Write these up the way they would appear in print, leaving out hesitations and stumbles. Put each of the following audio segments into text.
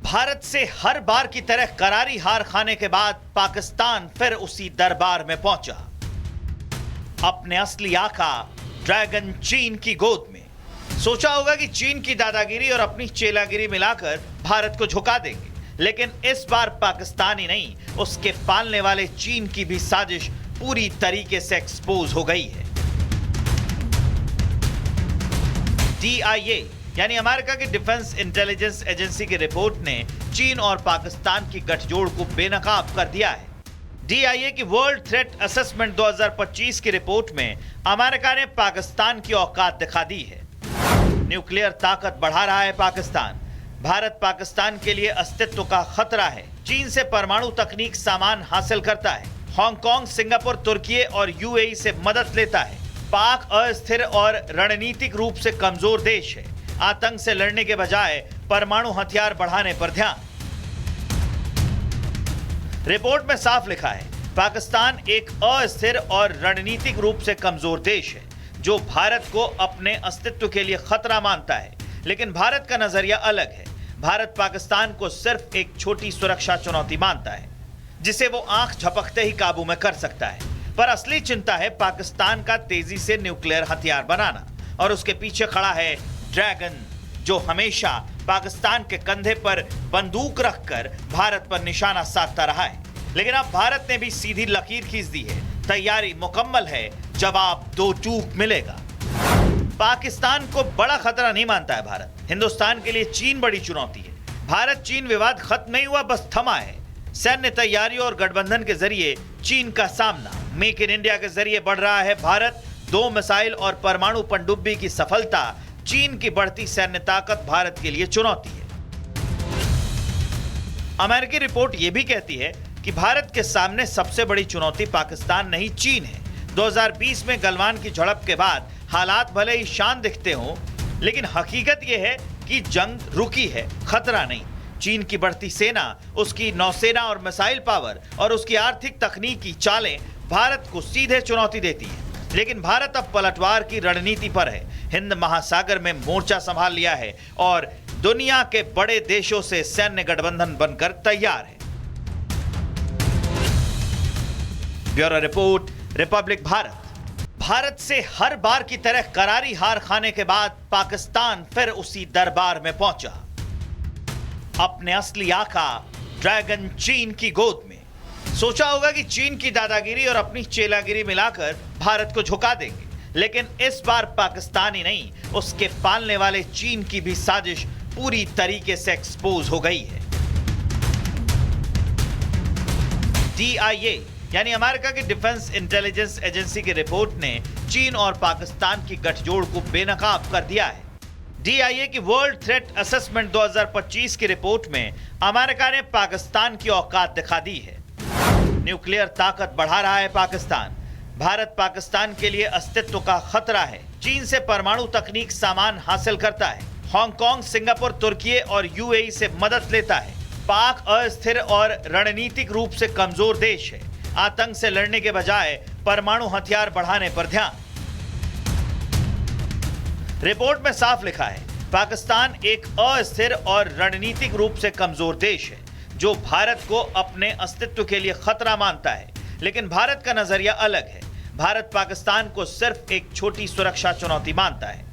भारत से हर बार की तरह करारी हार खाने के बाद पाकिस्तान फिर उसी दरबार में पहुंचा। अपने असली आका ड्रैगन चीन की गोद में। सोचा होगा कि चीन की दादागिरी और अपनी चेलागिरी मिलाकर भारत को झुका देंगे, लेकिन इस बार पाकिस्तान ही नहीं, उसके पालने वाले चीन की भी साजिश पूरी तरीके से एक्सपोज हो गई है। DIA यानी अमेरिका की डिफेंस इंटेलिजेंस एजेंसी की रिपोर्ट ने चीन और पाकिस्तान की गठजोड़ को बेनकाब कर दिया है। DIA की वर्ल्ड थ्रेट असेसमेंट 2025 की रिपोर्ट में अमेरिका ने पाकिस्तान की औकात दिखा दी है। न्यूक्लियर ताकत बढ़ा रहा है पाकिस्तान। भारत पाकिस्तान के लिए अस्तित्व का खतरा है। चीन से परमाणु तकनीक सामान हासिल करता है। हांगकांग, सिंगापुर, तुर्की और UAE से मदद लेता है। पाक अस्थिर और रणनीतिक रूप से कमजोर देश है। आतंक से लड़ने के बजाय परमाणु हथियार बढ़ाने पर ध्यान। रिपोर्ट में साफ लिखा है, पाकिस्तान एक अस्थिर और रणनीतिक रूप से कमजोर देश है जो भारत को अपने अस्तित्व के लिए खतरा मानता है। लेकिन भारत का नजरिया अलग है। भारत पाकिस्तान को सिर्फ एक छोटी सुरक्षा चुनौती मानता है जिसे वो आंख झपकते ही काबू में कर सकता है। पर असली चिंता है पाकिस्तान का तेजी से न्यूक्लियर हथियार बनाना, और उसके पीछे खड़ा है ड्रैगन, जो हमेशा पाकिस्तान के कंधे पर बंदूक रखकर भारत पर निशाना साधता रहा है। लेकिन अब भारत ने भी सीधी लकीर खींच दी है। तैयारी मुकम्मल है, जवाब दो टूक मिलेगा। पाकिस्तान को बड़ा खतरा नहीं मानता है भारत। हिंदुस्तान के लिए चीन बड़ी चुनौती है। भारत चीन विवाद खत्म नहीं हुआ, बस थमा है। सैन्य तैयारियों और गठबंधन के जरिए चीन का सामना। मेक इन इंडिया के जरिए बढ़ रहा है भारत। 2 मिसाइल और परमाणु पनडुब्बी की सफलता। चीन की बढ़ती सैन्य ताकत भारत के लिए चुनौती है। अमेरिकी रिपोर्ट यह भी कहती है कि भारत के सामने सबसे बड़ी चुनौती पाकिस्तान नहीं, चीन है। 2020 में गलवान की झड़प के बाद हालात भले ही शांत दिखते हों, लेकिन हकीकत यह है कि जंग रुकी है, खतरा नहीं। चीन की बढ़ती सेना, उसकी नौसेना और मिसाइल पावर और उसकी आर्थिक तकनीकी चालें भारत को सीधे चुनौती देती हैं। लेकिन भारत अब पलटवार की रणनीति पर है। हिंद महासागर में मोर्चा संभाल लिया है और दुनिया के बड़े देशों से सैन्य गठबंधन बनकर तैयार है। Bureau report, Republic Bharat. Bharat से हर बार की तरह करारी हार खाने के बाद पाकिस्तान फिर उसी दरबार में पहुंचा। अपने असली आका ड्रैगन चीन की गोद में। सोचा होगा कि चीन की दादागिरी और अपनी चेलागिरी मिलाकर भारत को झुका देंगे, लेकिन इस बार पाकिस्तान ही नहीं, उसके पालने वाले चीन की भी साजिश पूरी तरीके से एक्सपोज हो गई है। DIA यानी अमेरिका की डिफेंस इंटेलिजेंस एजेंसी की रिपोर्ट ने चीन और पाकिस्तान की गठजोड़ को बेनकाब कर दिया है। DIA की वर्ल्ड थ्रेट असेसमेंट 2025 की रिपोर्ट में अमेरिका ने पाकिस्तान की औकात दिखा दी है। न्यूक्लियर ताकत बढ़ा रहा है पाकिस्तान। भारत पाकिस्तान के लिए अस्तित्व का खतरा है। चीन से परमाणु तकनीक सामान हासिल करता है। हांगकांग, सिंगापुर, तुर्की और UAE से मदद लेता है। पाक अस्थिर और रणनीतिक रूप से कमजोर देश है। आतंक से लड़ने के बजाय परमाणु हथियार बढ़ाने पर ध्यान। रिपोर्ट में साफ लिखा है, पाकिस्तान एक अस्थिर और रणनीतिक रूप से कमजोर देश है जो भारत को अपने अस्तित्व के लिए खतरा मानता है। लेकिन भारत का नजरिया अलग है। भारत पाकिस्तान को सिर्फ एक छोटी सुरक्षा चुनौती मानता है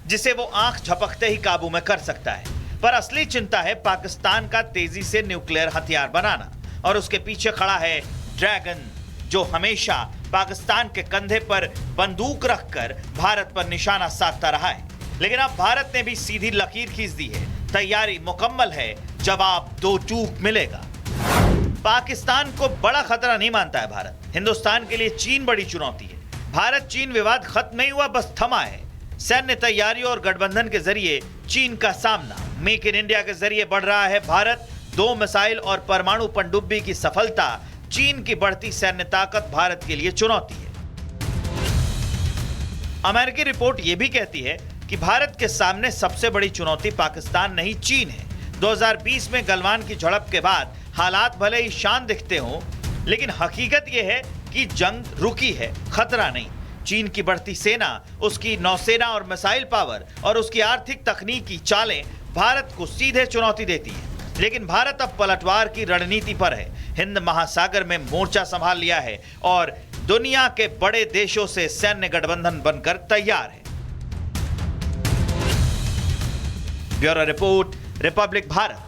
जिसे वो आंख झपकते ही काबू में कर सकता है। पर असली चिंता है पाकिस्तान का तेजी से न्यूक्लियर हथियार बनाना, और उसके पीछे खड़ा है ड्रैगन, जो हमेशा पाकिस्तान के कंधे पर बंदूक रखकर भारत पर निशाना साधता रहा है। लेकिन अब भारत ने भी सीधी लकीर खींच दी है। तैयारी मुकम्मल है, जवाब दो टूक मिलेगा। पाकिस्तान को बड़ा खतरा नहीं मानता है भारत। हिंदुस्तान के लिए चीन बड़ी चुनौती है। भारत चीन विवाद खत्म नहीं हुआ, बस थमा है। सैन्य तैयारियों और गठबंधन के जरिए चीन का सामना। मेक इन इंडिया के जरिए बढ़ रहा है भारत। 2 मिसाइल और परमाणु पनडुब्बी की सफलता। चीन की बढ़ती सैन्य ताकत भारत के लिए चुनौती है। अमेरिकी रिपोर्ट यह भी कहती है कि भारत के सामने सबसे बड़ी चुनौती पाकिस्तान नहीं, चीन है। 2020 में गलवान की झड़प के बाद हालात भले ही शांत दिखते हों, लेकिन हकीकत यह है कि जंग रुकी है, खतरा नहीं। चीन की बढ़ती सेना, उसकी नौसेना और मिसाइल पावर और उसकी आर्थिक तकनीकी चालें भारत को सीधे चुनौती देती हैं। लेकिन भारत अब पलटवार की रणनीति पर है। हिंद महासागर में मोर्चा संभाल लिया है और दुनिया के बड़े देशों से सैन्य गठबंधन बनकर तैयार है। Bureau report, Republic Bharat.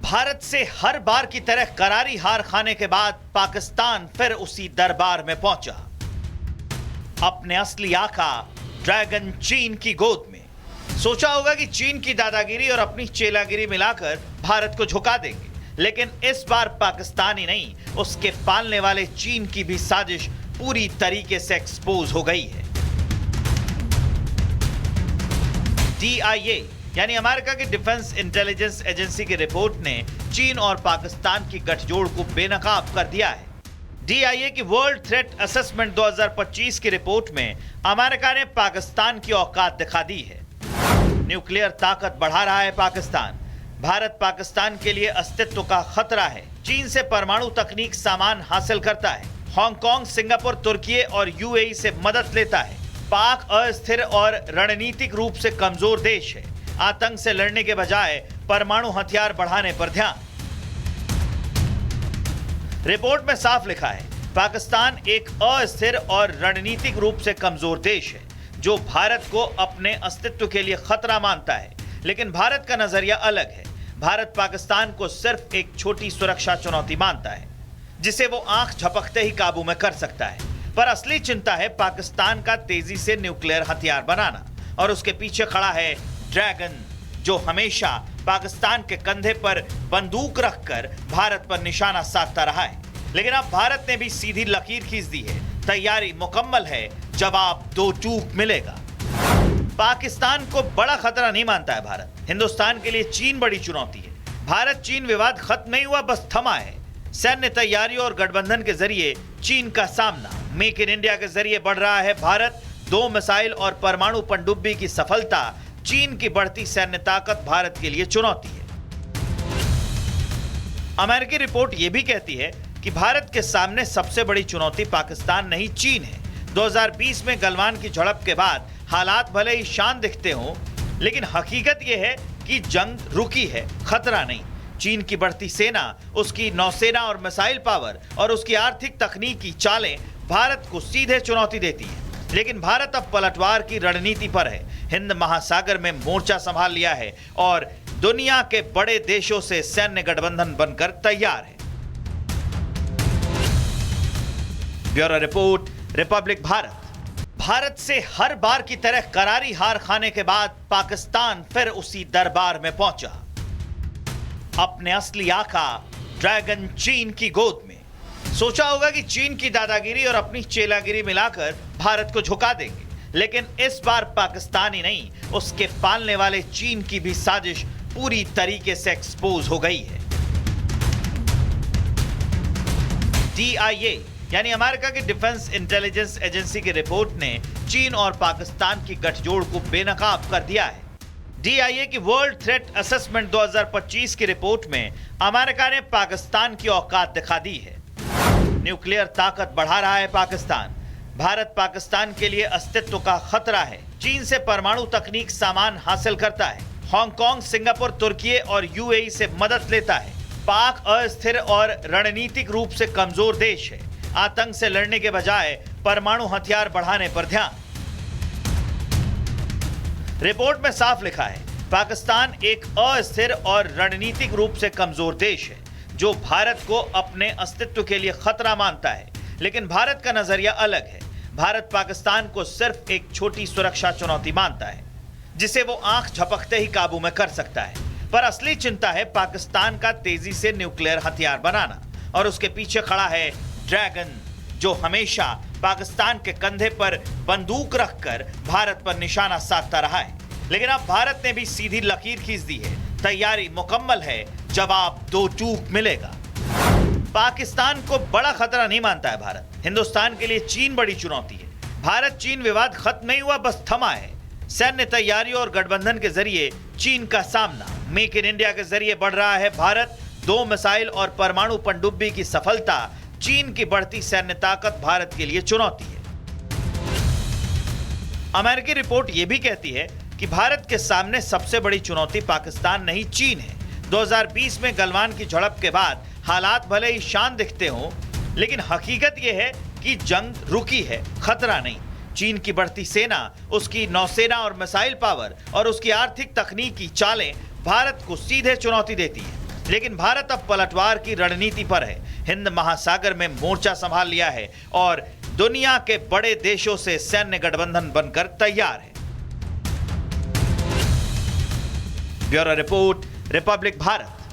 Bharat से हर बार की तरह करारी हार खाने के बाद पाकिस्तान फिर उसी दरबार में पहुंचा। अपने असली आका ड्रैगन चीन की गोद में। सोचा होगा कि चीन की दादागिरी और अपनी चेलागिरी मिलाकर भारत को झुका देंगे, लेकिन इस बार पाकिस्तान ही नहीं, उसके पालने वाले चीन की भी साजिश पूरी तरीके से एक्सपोज हो गई है। DIA यानी अमेरिका की डिफेंस इंटेलिजेंस एजेंसी की रिपोर्ट ने चीन और पाकिस्तान की गठजोड़ को बेनकाब कर दिया है। DIA की वर्ल्ड थ्रेट असेसमेंट 2025 की रिपोर्ट में अमेरिका ने पाकिस्तान की औकात दिखा दी है। न्यूक्लियर ताकत बढ़ा रहा है पाकिस्तान। भारत पाकिस्तान के लिए अस्तित्व का खतरा है। चीन से परमाणु तकनीक सामान हासिल करता है। हांगकांग, सिंगापुर, तुर्की और UAE से मदद लेता है। पाक अस्थिर और रणनीतिक रूप से कमजोर देश है। आतंक से लड़ने के बजाय परमाणु हथियार बढ़ाने पर ध्यान। रिपोर्ट में साफ लिखा है, पाकिस्तान एक अस्थिर और रणनीतिक रूप से कमजोर देश है जो भारत को अपने अस्तित्व के लिए खतरा मानता है। लेकिन भारत का नजरिया अलग है। भारत पाकिस्तान को सिर्फ एक छोटी सुरक्षा चुनौती मानता है जिसे वो आंख झपकते ही काबू में कर सकता है। पर असली चिंता है पाकिस्तान का तेजी से न्यूक्लियर हथियार बनाना, और उसके पीछे खड़ा है ड्रैगन, जो हमेशा पाकिस्तान के कंधे पर बंदूक रखकर भारत पर निशाना साधता रहा है। लेकिन अब भारत ने भी सीधी लकीर खींच दी है। तैयारी मुकम्मल है, जवाब दो टूक मिलेगा। पाकिस्तान को बड़ा खतरा नहीं मानता है भारत। हिंदुस्तान के लिए चीन बड़ी चुनौती है। भारत चीन विवाद खत्म नहीं हुआ, बस थमा है। सैन्य तैयारियों और गठबंधन के जरिए चीन का सामना। मेक इन इंडिया के जरिए बढ़ रहा है भारत। 2 मिसाइल और परमाणु पनडुब्बी की सफलता। चीन की बढ़ती सैन्य ताकत भारत के लिए चुनौती है। अमेरिकी रिपोर्ट यह भी कहती है कि भारत के सामने सबसे बड़ी चुनौती पाकिस्तान नहीं, चीन है। 2020 में गलवान की झड़प के बाद हालात भले ही शांत दिखते हों, लेकिन हकीकत यह है कि जंग रुकी है, खतरा नहीं। चीन की बढ़ती सेना, उसकी नौसेना और मिसाइल पावर और उसकी आर्थिक तकनीकी चालें भारत को सीधे चुनौती देती है। लेकिन भारत अब पलटवार की रणनीति पर है। हिंद महासागर में मोर्चा संभाल लिया है और दुनिया के बड़े देशों से सैन्य गठबंधन बनकर तैयार है। Bureau report, Republic Bharat. Bharat से हर बार की तरह करारी हार खाने के बाद पाकिस्तान फिर उसी दरबार में पहुंचा। अपने असली आका ड्रैगन चीन की गोद में। सोचा होगा कि चीन की दादागिरी और अपनी चेलागिरी मिलाकर भारत को झुका देंगे, लेकिन इस बार पाकिस्तान ही नहीं, उसके पालने वाले चीन की भी साजिश पूरी तरीके से एक्सपोज हो गई है। DIA यानी अमेरिका की डिफेंस इंटेलिजेंस एजेंसी की रिपोर्ट ने चीन और पाकिस्तान की गठजोड़ को बेनकाब कर दिया है। DIA की वर्ल्ड थ्रेट असेसमेंट 2025 की रिपोर्ट में अमेरिका ने पाकिस्तान की औकात दिखा दी है। न्यूक्लियर ताकत बढ़ा रहा है पाकिस्तान। भारत पाकिस्तान के लिए अस्तित्व का खतरा है। चीन से परमाणु तकनीक सामान हासिल करता है। हांगकांग, सिंगापुर, तुर्की और UAE से मदद लेता है। पाक अस्थिर और रणनीतिक रूप से कमजोर देश है। आतंक से लड़ने के बजाय परमाणु हथियार बढ़ाने पर ध्यान। रिपोर्ट में साफ लिखा है, पाकिस्तान एक अस्थिर और रणनीतिक रूप से कमजोर देश है जो भारत को अपने अस्तित्व के लिए खतरा मानता है। लेकिन भारत का नजरिया अलग है। भारत पाकिस्तान को सिर्फ एक छोटी सुरक्षा चुनौती मानता है जिसे वो आंख झपकते ही काबू में कर सकता है। पर असली चिंता है पाकिस्तान का तेजी से न्यूक्लियर हथियार बनाना, और उसके पीछे खड़ा है ड्रैगन, जो हमेशा पाकिस्तान के कंधे पर बंदूक रखकर भारत पर निशाना साधता रहा है। लेकिन अब भारत ने भी सीधी लकीर खींच दी है। तैयारी मुकम्मल है, जवाब दो टूक मिलेगा। पाकिस्तान को बड़ा खतरा नहीं मानता है भारत। हिंदुस्तान के लिए चीन बड़ी चुनौती है। भारत चीन विवाद खत्म नहीं हुआ, बस थमा है। सैन्य तैयारियों और गठबंधन के जरिए चीन का सामना। मेक इन इंडिया के जरिए बढ़ रहा है भारत। 2 मिसाइल और परमाणु पनडुब्बी की सफलता। चीन की बढ़ती सैन्य ताकत भारत के लिए चुनौती है। अमेरिकी रिपोर्ट यह भी कहती है कि भारत के सामने सबसे बड़ी चुनौती पाकिस्तान नहीं, चीन है। 2020 में गलवान की झड़प के बाद हालात भले ही शांत दिखते हों, लेकिन हकीकत यह है कि जंग रुकी है, खतरा नहीं। चीन की बढ़ती सेना, उसकी नौसेना और मिसाइल पावर और उसकी आर्थिक तकनीकी चालें भारत को सीधे चुनौती देती हैं। लेकिन भारत अब पलटवार की रणनीति पर है, हिंद महासागर में मोर्चा संभाल लिया है और दुनिया के बड़े देशों से सैन्य गठबंधन बनकर तैयार है। Bureau report, Republic Bharat.